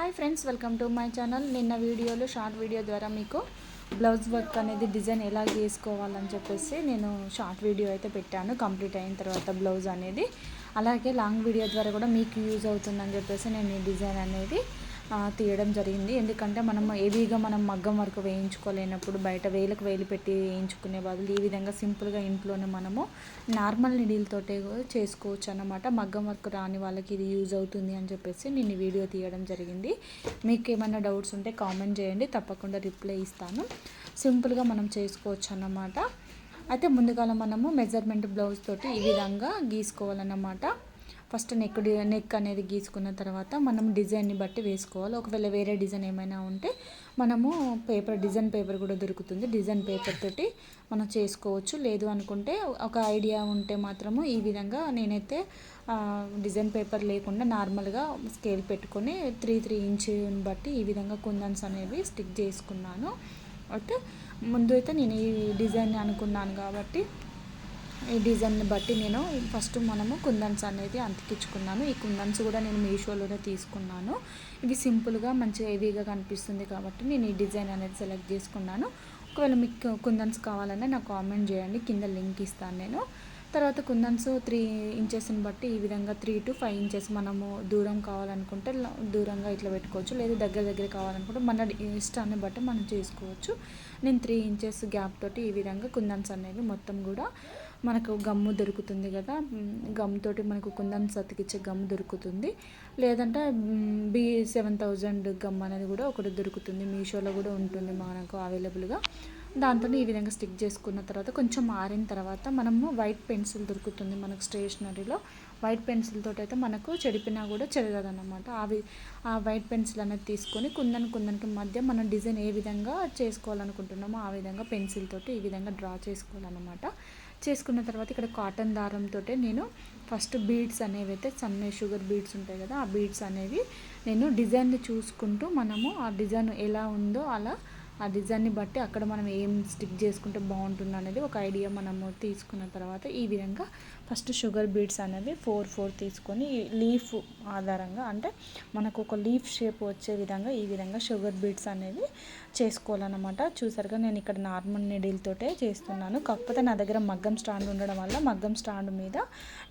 Hi friends, welcome to my channel. నిన్న వీడియోలో short video ద్వారా మీకు బ్లౌజ్ వర్క్ అనేది డిజైన్ ఎలా గీసుకోవాలని చెప్పేసి నేను షార్ట్ వీడియో అయితే పెట్టాను. కంప్లీట్ అయిన తర్వాత బ్లౌజ్ అనేది, అలాగే లాంగ్ వీడియో ద్వారా కూడా మీకు యూజ్ అవుతుందని చెప్పేసి నేను ఈ డిజైన్ అనేది తీయడం జరిగింది. ఎందుకంటే మనం హెవీగా మగ్గం వర్క్ వేయించుకోలేనప్పుడు బయట వేలకు వేలు పెట్టి వేయించుకునే బదులు ఈ విధంగా సింపుల్గా ఇంట్లోనే మనము నార్మల్ నీడిల్తోటే చేసుకోవచ్చు అన్నమాట. మగ్గం వర్క్ రాని వాళ్ళకి ఇది యూజ్ అవుతుంది అని చెప్పేసి నేను ఈ వీడియో తీయడం జరిగింది. మీకు ఏమైనా డౌట్స్ ఉంటే కామెంట్ చేయండి, తప్పకుండా రిప్లై ఇస్తాను. సింపుల్గా మనం చేసుకోవచ్చు అన్నమాట. అయితే ముందుగా మనము మెజర్మెంట్ బ్లౌజ్ తోటి ఈ విధంగా గీసుకోవాలన్నమాట. ఫస్ట్ నెక్ అనేది గీసుకున్న తర్వాత మనం డిజైన్ని బట్టి వేసుకోవాలి. ఒకవేళ వేరే డిజైన్ ఏమైనా ఉంటే మనము డిజైన్ పేపర్ కూడా దొరుకుతుంది. డిజైన్ పేపర్ తోటి మనం చేసుకోవచ్చు. లేదు అనుకుంటే ఒక ఐడియా ఉంటే మాత్రము ఈ విధంగా నేనైతే డిజైన్ పేపర్ లేకుండా నార్మల్గా స్కేల్ పెట్టుకొని 3 ఇంచ్ బట్టి ఈ విధంగా కుందన్స్ అనేవి స్టిక్ చేసుకున్నాను. అయితే ముందు అయితే నేను ఈ డిజైన్ అనుకున్నాను కాబట్టి ఈ డిజైన్ని బట్టి నేను ఫస్ట్ మనము కుందన్స్ అనేది అంతికించుకున్నాను. ఈ కుందన్స్ కూడా నేను మీషోలోనే తీసుకున్నాను. ఇవి సింపుల్గా మంచిగా హెవీగా కనిపిస్తుంది కాబట్టి నేను ఈ డిజైన్ అనేది సెలెక్ట్ చేసుకున్నాను. ఒకవేళ మీకు కుందన్స్ కావాలన్నా నాకు కామెంట్ చేయండి, కింద లింక్ ఇస్తాను నేను. తర్వాత కుందన్స్ 3 ఇంచెస్ని బట్టి ఈ విధంగా 3 to 5 ఇంచెస్ మనము దూరం కావాలనుకుంటే దూరంగా ఇట్లా పెట్టుకోవచ్చు. లేదు దగ్గర కావాలనుకుంటే మన ఇష్టాన్ని బట్టి మనం చేసుకోవచ్చు. నేను 3 ఇంచెస్ గ్యాప్ తోటి ఈ విధంగా కుందన్స్ అనేవి మొత్తం కూడా మనకు గమ్ము దొరుకుతుంది కదా, గమ్ తోటి మనకు కుందన్స్ అతికిచ్చే గమ్ దొరుకుతుంది. లేదంటే B7000 గమ్ అనేది కూడా ఒకటి దొరుకుతుంది. మీషోలో కూడా ఉంటుంది మనకు అవైలబుల్గా. దాంతో ఈ విధంగా స్టిక్ చేసుకున్న తర్వాత కొంచెం ఆరిన తర్వాత మనము వైట్ పెన్సిల్ దొరుకుతుంది మనకు స్టేషనరీలో. వైట్ పెన్సిల్ తోటి అయితే మనకు చెడిపినా కూడా చెరగదన్నమాట. ఆ వైట్ పెన్సిల్ అనేది తీసుకొని కుందన్కి మధ్య మనం డిజైన్ ఏ విధంగా చేసుకోవాలనుకుంటున్నామో ఆ విధంగా పెన్సిల్ తోటి ఈ విధంగా డ్రా చేసుకోవాలన్నమాట. చేసుకున్న తర్వాత ఇక్కడ కాటన్ దారంతో నేను ఫస్ట్ బీడ్స్ అనేవి అయితే షుగర్ బీడ్స్ ఉంటాయి కదా, ఆ బీడ్స్ అనేవి నేను డిజైన్ని చూసుకుంటూ మనము ఆ డిజైన్ ఎలా ఉందో అలా ఆ డిజైన్ని బట్టి అక్కడ మనం ఏం స్టిక్ చేసుకుంటే బాగుంటుంది అనేది ఒక ఐడియా మనము తీసుకున్న తర్వాత ఈ విధంగా ఫస్ట్ షుగర్ బీడ్స్ అనేవి 4 తీసుకొని లీఫ్ ఆధారంగా అంటే మనకు ఒక లీఫ్ షేప్ వచ్చే విధంగా ఈ విధంగా షుగర్ బీడ్స్ అనేవి చేసుకోవాలన్నమాట. చూసారుగా నేను ఇక్కడ నార్మల్ నీడిల్ తోటే చేస్తున్నాను. కాకపోతే నా దగ్గర మగ్గం స్టాండ్ ఉండడం వల్ల మగ్గం స్టాండ్ మీద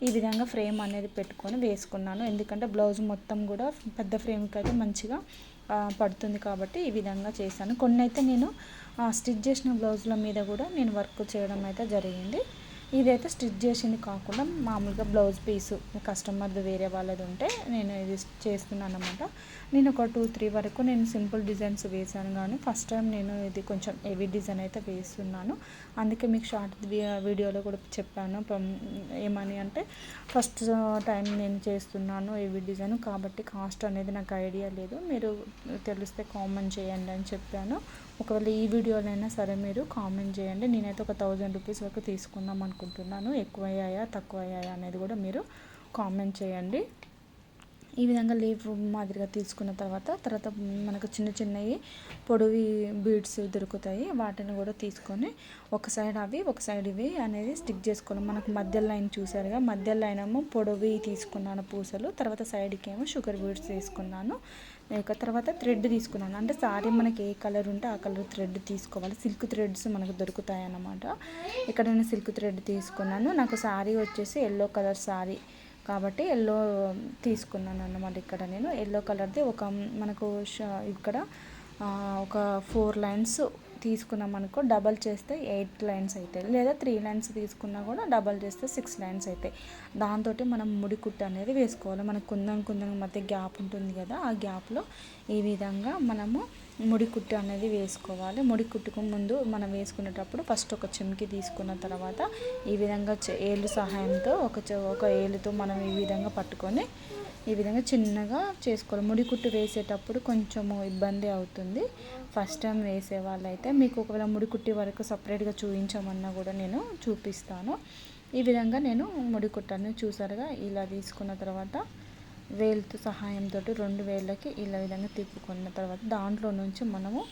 ఈ విధంగా ఫ్రేమ్ అనేది పెట్టుకొని వేసుకున్నాను. ఎందుకంటే బ్లౌజ్ మొత్తం కూడా పెద్ద ఫ్రేమ్కి అయితే మంచిగా పడుతుంది కాబట్టి ఈ విధంగా చేశాను. కొన్ని అయితే నేను స్టిచ్ చేసిన బ్లౌజుల మీద కూడా నేను వర్క్ చేయడం అయితే జరిగింది. ఇదైతే స్టిచ్ చేసింది కాకుండా మామూలుగా బ్లౌజ్ పీసు కస్టమర్ది వేరే వాళ్ళది ఉంటే నేను ఇది చేస్తున్నాను అనమాట. నేను ఒక 2-3 వరకు నేను సింపుల్ డిజైన్స్ వేసాను, కానీ ఫస్ట్ టైం నేను ఇది కొంచెం హెవీ డిజైన్ అయితే వేస్తున్నాను. అందుకే మీకు షార్ట్ వీడియోలో కూడా చెప్పాను ఏమని అంటే ఫస్ట్ టైం నేను చేస్తున్నాను హెవీ డిజైన్ కాబట్టి కాస్ట్ అనేది నాకు ఐడియా లేదు, మీరు తెలిస్తే కామెంట్ చేయండి అని చెప్పాను. ఒకవేళ ఈ వీడియోలైనా సరే మీరు కామెంట్ చేయండి. నేనైతే ఒక 1000 రూపీస్ వరకు తీసుకుందాం అనుకుంటున్నాను. ఎక్కువ అయ్యాయా తక్కువ అయ్యాయా అనేది కూడా మీరు కామెంట్ చేయండి. ఈ విధంగా లీఫ్ మాదిరిగా తీసుకున్న తర్వాత మనకు చిన్నవి పొడవి బీడ్స్ దొరుకుతాయి. వాటిని కూడా తీసుకొని ఒక సైడ్ అవి ఒక సైడ్ ఇవి అనేది స్టిక్ చేసుకోవాలి. మనకు మధ్య లైన్ చూసారుగా, మధ్య లైన్ ఏమో పొడవి తీసుకున్నాను పూసలు, తర్వాత సైడ్కి ఏమో షుగర్ బీడ్స్ తీసుకున్నాను. తర్వాత థ్రెడ్ తీసుకున్నాను. అంటే సారీ మనకి ఏ కలర్ ఉంటే ఆ కలర్ థ్రెడ్ తీసుకోవాలి. సిల్క్ థ్రెడ్స్ మనకు దొరుకుతాయి అన్నమాట. ఇక్కడ నేను సిల్క్ థ్రెడ్ తీసుకున్నాను. నాకు సారీ వచ్చేసి ఎల్లో కలర్ సారీ కాబట్టి ఎల్లో తీసుకున్నాను అన్నమాట. ఇక్కడ నేను ఎల్లో కలర్ది మనకు ఇక్కడ ఒక 4 లైన్స్ తీసుకున్నాం అనుకో, డబల్ చేస్తే 8 లైన్స్ అవుతాయి. లేదా 3 లైన్స్ తీసుకున్నా కూడా డబల్ చేస్తే 6 లైన్స్ అవుతాయి. దాంతో మనం ముడి కుట్టు అనేది వేసుకోవాలి. మనకు కుందన్ మధ్య గ్యాప్ ఉంటుంది కదా, ఆ గ్యాప్లో ఈ విధంగా మనము ముడి కుట్టు అనేది వేసుకోవాలి. ముడి కుట్టుకు ముందు మనం వేసుకునేటప్పుడు ఫస్ట్ ఒక చెంకి తీసుకున్న తర్వాత ఈ విధంగా ఏళ్ళు సహాయంతో ఒక ఏలుతో మనం ఈ విధంగా పట్టుకొని ఈ విధంగా చిన్నగా చేసుకోవాలి. ముడి కుట్టు వేసేటప్పుడు కొంచెము ఇబ్బంది అవుతుంది ఫస్ట్ టైం వేసే వాళ్ళైతే. మీకు ఒకవేళ ముడి కుట్టి వరకు సపరేట్గా చూపించమన్నా కూడా నేను చూపిస్తాను. ఈ విధంగా నేను ముడి కుట్టని చూసారుగా ఇలా తీసుకున్న తర్వాత వేలుతో సహాయంతో 2 వేళ్ళకి ఇలా విధంగా తిప్పుకున్న తర్వాత దాంట్లో నుంచి మనము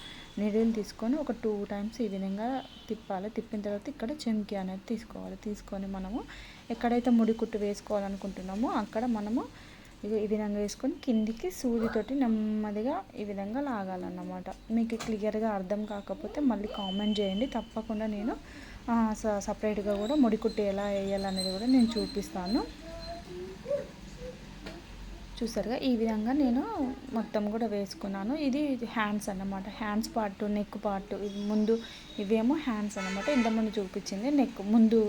నీడిల్ తీసుకొని ఒక 2 టైమ్స్ ఈ విధంగా తిప్పాలి. తిప్పిన తర్వాత ఇక్కడ చెంకి అనేది తీసుకోవాలి. తీసుకొని మనము ఎక్కడైతే ముడి కుట్టు వేసుకోవాలనుకుంటున్నామో అక్కడ మనము ఇగో ఈ విధంగా వేసుకొని కిందికి సూదితోటి నెమ్మదిగా ఈ విధంగా లాగాలన్నమాట. మీకు క్లియర్గా అర్థం కాకపోతే మళ్ళీ కామెంట్ చేయండి, తప్పకుండా నేను సపరేట్గా కూడా ముడికుట్టు ఎలా వేయాలనేది కూడా నేను చూపిస్తాను. చూసారుగా ఈ విధంగా నేను మొత్తం కూడా వేసుకున్నాను. ఇది హ్యాండ్స్ అన్నమాట, హ్యాండ్స్ పార్ట్, నెక్ పార్ట్. ముందు ఇవేమో హ్యాండ్స్ అన్నమాట, ఇంతకుముందు చూపించింది నెక్. ముందు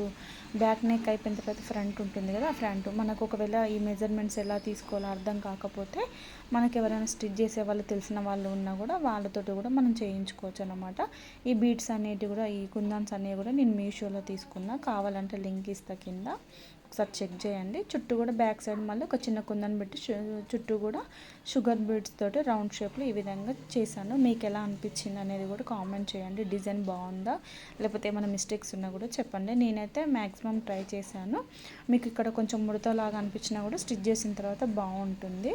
బ్యాక్ నెక్ అయిపోయిన తర్వాత ఫ్రంట్ ఉంటుంది కదా, ఆ ఫ్రంట్. మనకు ఒకవేళ ఈ మెజర్మెంట్స్ ఎలా తీసుకోవాలో అర్థం కాకపోతే మనకి ఎవరైనా స్టిచ్ చేసే వాళ్ళు తెలిసిన వాళ్ళు ఉన్నా కూడా వాళ్ళతోటి కూడా మనం చేయించుకోవచ్చు అన్నమాట. ఈ బీడ్స్ అనేటివి కూడా, ఈ కుందన్స్ అనేవి కూడా నేను మీషోలో తీసుకున్నా, కావాలంటే లింక్ ఇస్తా కింద, ఒకసారి చెక్ చేయండి. చుట్టూ కూడా బ్యాక్ సైడ్ మళ్ళీ ఒక చిన్న కుందన్ పెట్టి చుట్టూ కూడా షుగర్ బీడ్స్ తోటి రౌండ్ షేప్లో ఈ విధంగా చేశాను. మీకు ఎలా అనిపించింది అనేది కూడా కామెంట్ చేయండి. డిజైన్ బాగుందా లేకపోతే ఏమైనా మిస్టేక్స్ ఉన్నా కూడా చెప్పండి. నేనైతే మ్యాక్సిమం ట్రై చేశాను. మీకు ఇక్కడ కొంచెం ముడతలాగా అనిపించినా కూడా స్టిచ్ చేసిన తర్వాత బాగుంటుంది.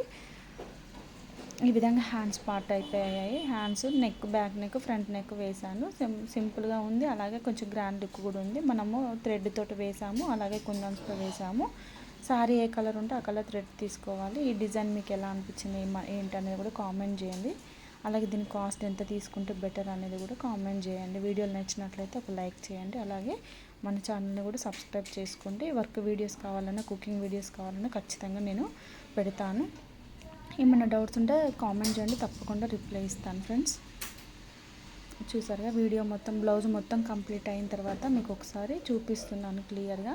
ఈ విధంగా హ్యాండ్స్ పార్ట్ అయిపోయాయి. Hands, neck, back neck, front neck వేసాను. సింపుల్గా ఉంది, అలాగే కొంచెం గ్రాండ్ లుక్ కూడా ఉంది. మనము థ్రెడ్ తోటి వేసాము, అలాగే కుందన్స్తో వేసాము. సారీ ఏ కలర్ ఉంటే ఆ కలర్ థ్రెడ్ తీసుకోవాలి. ఈ డిజైన్ మీకు ఎలా అనిపించింది ఏంటనేది కూడా కామెంట్ చేయండి. అలాగే దీని కాస్ట్ ఎంత తీసుకుంటే బెటర్ అనేది కూడా కామెంట్ చేయండి. వీడియోలు నచ్చినట్లయితే ఒక లైక్ చేయండి. అలాగే మన ఛానల్ని కూడా సబ్స్క్రైబ్ చేసుకోండి. వర్క్ వీడియోస్ కావాలన్నా, కుకింగ్ వీడియోస్ కావాలన్నా ఖచ్చితంగా నేను పెడతాను. ఏమైనా డౌట్స్ ఉంటే కామెంట్ చేయండి, తప్పకుండా రిప్లై ఇస్తాను ఫ్రెండ్స్. చూసారుగా వీడియో మొత్తం, బ్లౌజ్ మొత్తం కంప్లీట్ అయిన తర్వాత మీకు ఒకసారి చూపిస్తున్నాను క్లియర్గా.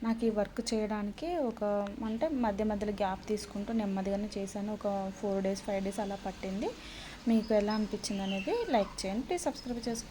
నాకు ఈ వర్క్ చేయడానికి అంటే మధ్య మధ్యలో గ్యాప్ తీసుకుంటూ నెమ్మదిగానే చేశాను. ఒక 4 days 5 days అలా పట్టింది. మీకు ఎలా అనిపించింది అనేది లైక్ చేయండి, ప్లీజ్ సబ్స్క్రైబ్ చేసుకోండి.